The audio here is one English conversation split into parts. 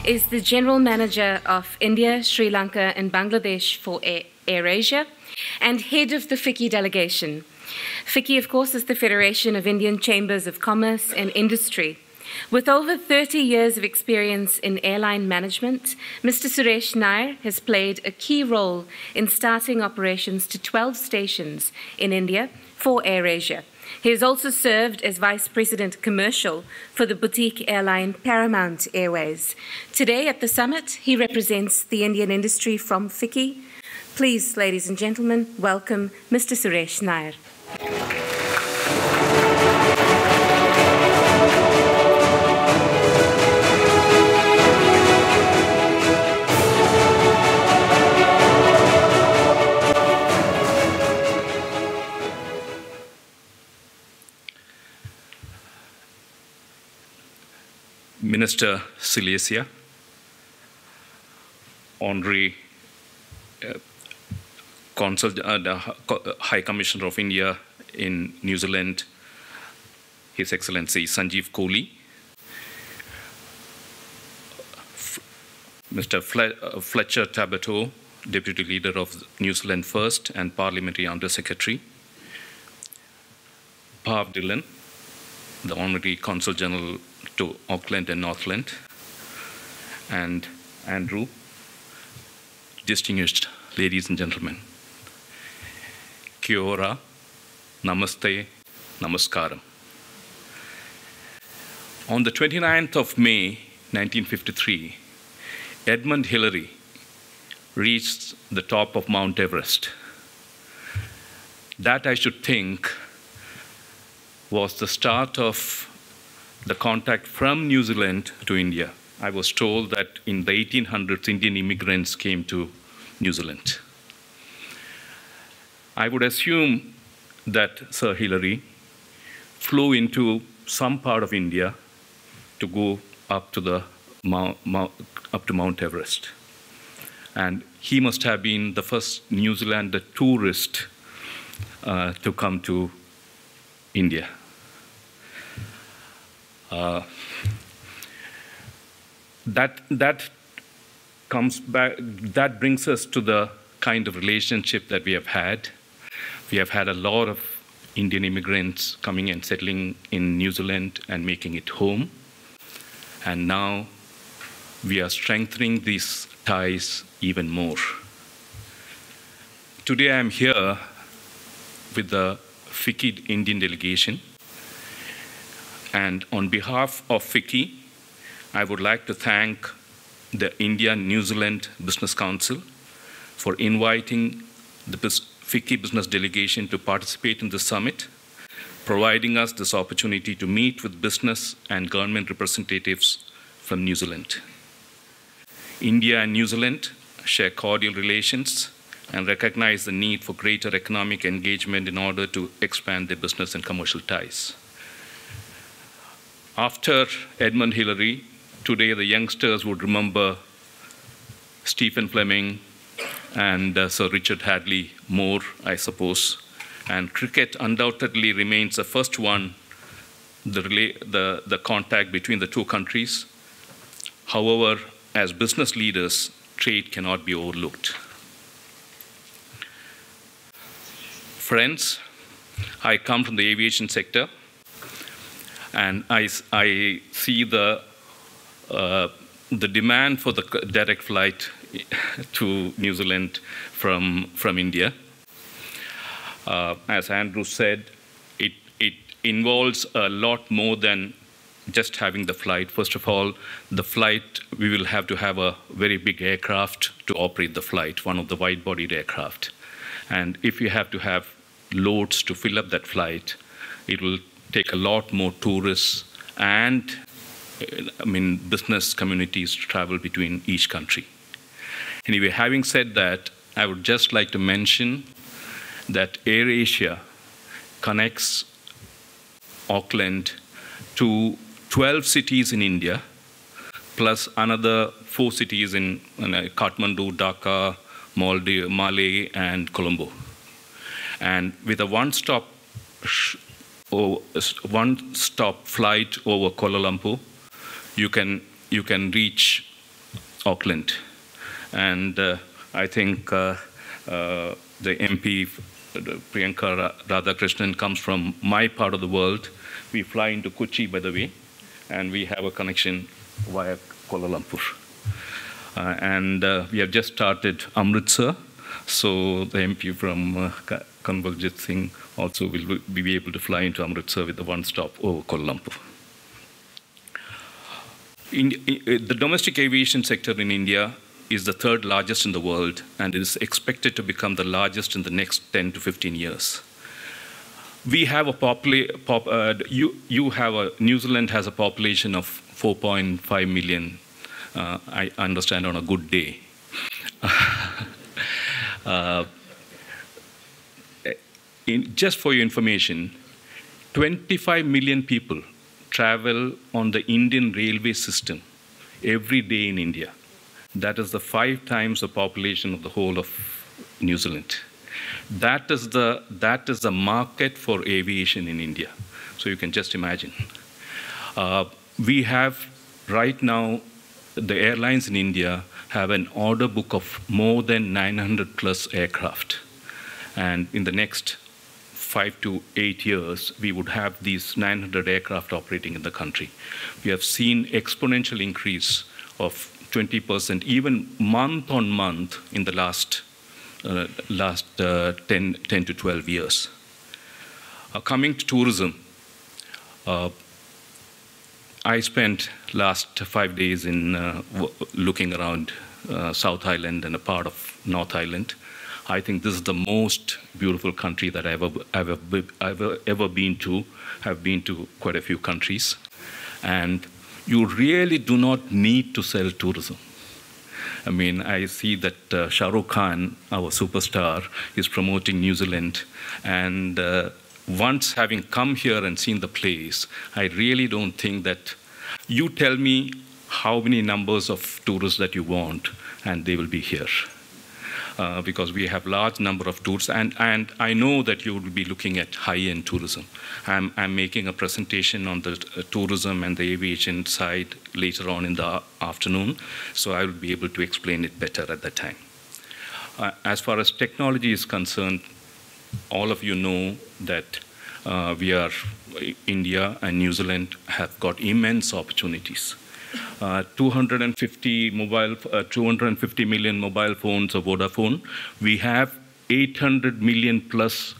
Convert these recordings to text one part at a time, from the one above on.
is the General Manager of India, Sri Lanka, and Bangladesh for AirAsia, and head of the FICCI delegation. FICCI, of course, is the Federation of Indian Chambers of Commerce and Industry. With over 30 years of experience in airline management, Mr. Suresh Nair has played a key role in starting operations to 12 stations in India for AirAsia. He has also served as Vice President Commercial for the boutique airline Paramount Airways. Today at the summit, he represents the Indian industry from FICCI. Please, ladies and gentlemen, welcome Mr. Suresh Nair. Minister Silesia, Honorary Consul, High Commissioner of India in New Zealand, His Excellency Sanjeev Kohli, Mr. Fletcher Tabato, Deputy Leader of New Zealand First and Parliamentary Under Secretary, Bhav Dillon, the Honorary Consul General to Auckland and Northland, and Andrew, distinguished ladies and gentlemen. Kia ora, namaste, namaskaram. On the 29th of May, 1953, Edmund Hillary reached the top of Mount Everest. That, I should think, was the start of the contact from New Zealand to India. I was told that in the 1800s, Indian immigrants came to New Zealand. I would assume that Sir Hillary flew into some part of India to go up to Mount Everest. And he must have been the first New Zealander tourist to come to India. That comes back. That brings us to the kind of relationship that we have had. We have had a lot of Indian immigrants coming and settling in New Zealand and making it home. And now we are strengthening these ties even more. Today I am here with the FICCI Indian delegation. And on behalf of FICCI, I would like to thank the India-New Zealand Business Council for inviting the FICCI business delegation to participate in the summit, providing us this opportunity to meet with business and government representatives from New Zealand. India and New Zealand share cordial relations and recognize the need for greater economic engagement in order to expand their business and commercial ties. After Edmund Hillary, today the youngsters would remember Stephen Fleming and Sir Richard Hadley more, I suppose. And cricket undoubtedly remains the first one, the contact between the two countries. However, as business leaders, trade cannot be overlooked. Friends, I come from the aviation sector, and I see the demand for the direct flight to New Zealand from India. As Andrew said, it involves a lot more than just having the flight. First of all, the flight, we will have to have a very big aircraft to operate the flight, one of the wide-bodied aircraft. And if you have to have loads to fill up that flight, it will take a lot more tourists and business communities to travel between each country. Anyway, having said that, I would just like to mention that AirAsia connects Auckland to 12 cities in India, plus another 4 cities in Kathmandu, Dhaka, Male, and Colombo. And with a one-stop flight over Kuala Lumpur, you can reach Auckland. And I think the MP, Priyanka Radhakrishnan, comes from my part of the world. We fly into Kochi, by the way, and we have a connection via Kuala Lumpur. And we have just started Amritsar, so the MP from Kanwaljit Singh also will be able to fly into Amritsar with the one stop over Kuala Lumpur. The domestic aviation sector in India is the third largest in the world, and it is expected to become the largest in the next 10 to 15 years. We have New Zealand has a population of 4.5 million, I understand, on a good day. Just for your information, 25 million people travel on the Indian railway system every day in India. That is the 5 times the population of the whole of New Zealand. That is the market for aviation in India. So you can just imagine. We have right now, the airlines in India have an order book of more than 900 plus aircraft. And in the next 5 to 8 years, we would have these 900 aircraft operating in the country. We have seen exponential increase of 20%, even month on month in the last 10 to 12 years. Coming to tourism, I spent last 5 days in looking around South Island and a part of North Island. I think this is the most beautiful country that I've ever been to. I've been to quite a few countries. And you really do not need to sell tourism. I mean, I see that Shah Rukh Khan, our superstar, is promoting New Zealand. And once having come here and seen the place, I really don't think that you tell me how many numbers of tourists that you want, and they will be here. Because we have large number of tours, and I know that you will be looking at high-end tourism. I'm making a presentation on the tourism and the aviation side later on in the afternoon, so I will be able to explain it better at that time. As far as technology is concerned, all of you know that India and New Zealand have got immense opportunities. 250 million mobile phones of Vodafone. We have 800 million plus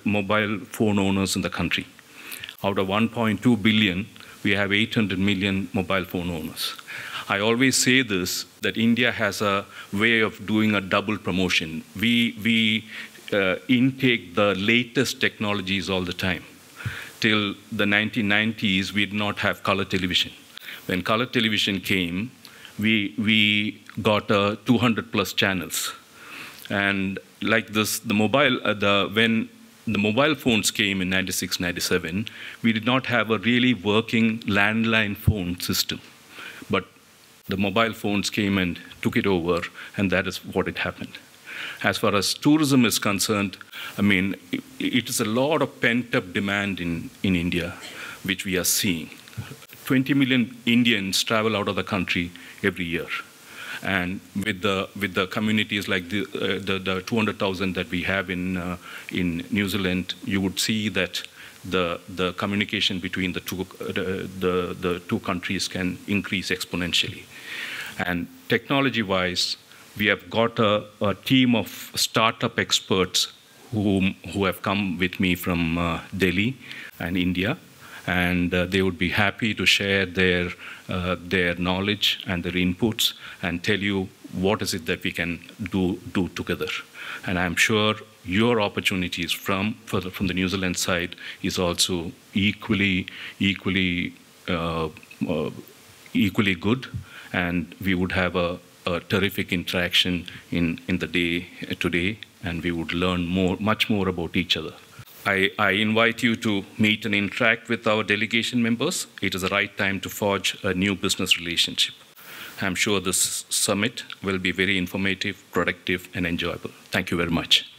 mobile phone owners in the country. Out of 1.2 billion, we have 800 million mobile phone owners. I always say this, that India has a way of doing a double promotion. We intake the latest technologies all the time. Till the 1990s, we did not have color television. When color television came, we got 200 plus channels. And like this, when the mobile phones came in 96, 97, we did not have a really working landline phone system. But the mobile phones came and took it over, and that is what it happened. As far as tourism is concerned, I mean, it is a lot of pent-up demand in India, which we are seeing. 20 million Indians travel out of the country every year. And with the communities like the 200,000 that we have in New Zealand, you would see that the communication between the two countries can increase exponentially. And technology-wise, we have got a team of startup experts who have come with me from Delhi and India. And they would be happy to share their knowledge and their inputs and tell you what is it that we can do together. And I'm sure your opportunities from the New Zealand side is also equally good, and we would have a terrific interaction in the day today, and we would learn much more about each other. I invite you to meet and interact with our delegation members. It is the right time to forge a new business relationship. I'm sure this summit will be very informative, productive, and enjoyable. Thank you very much.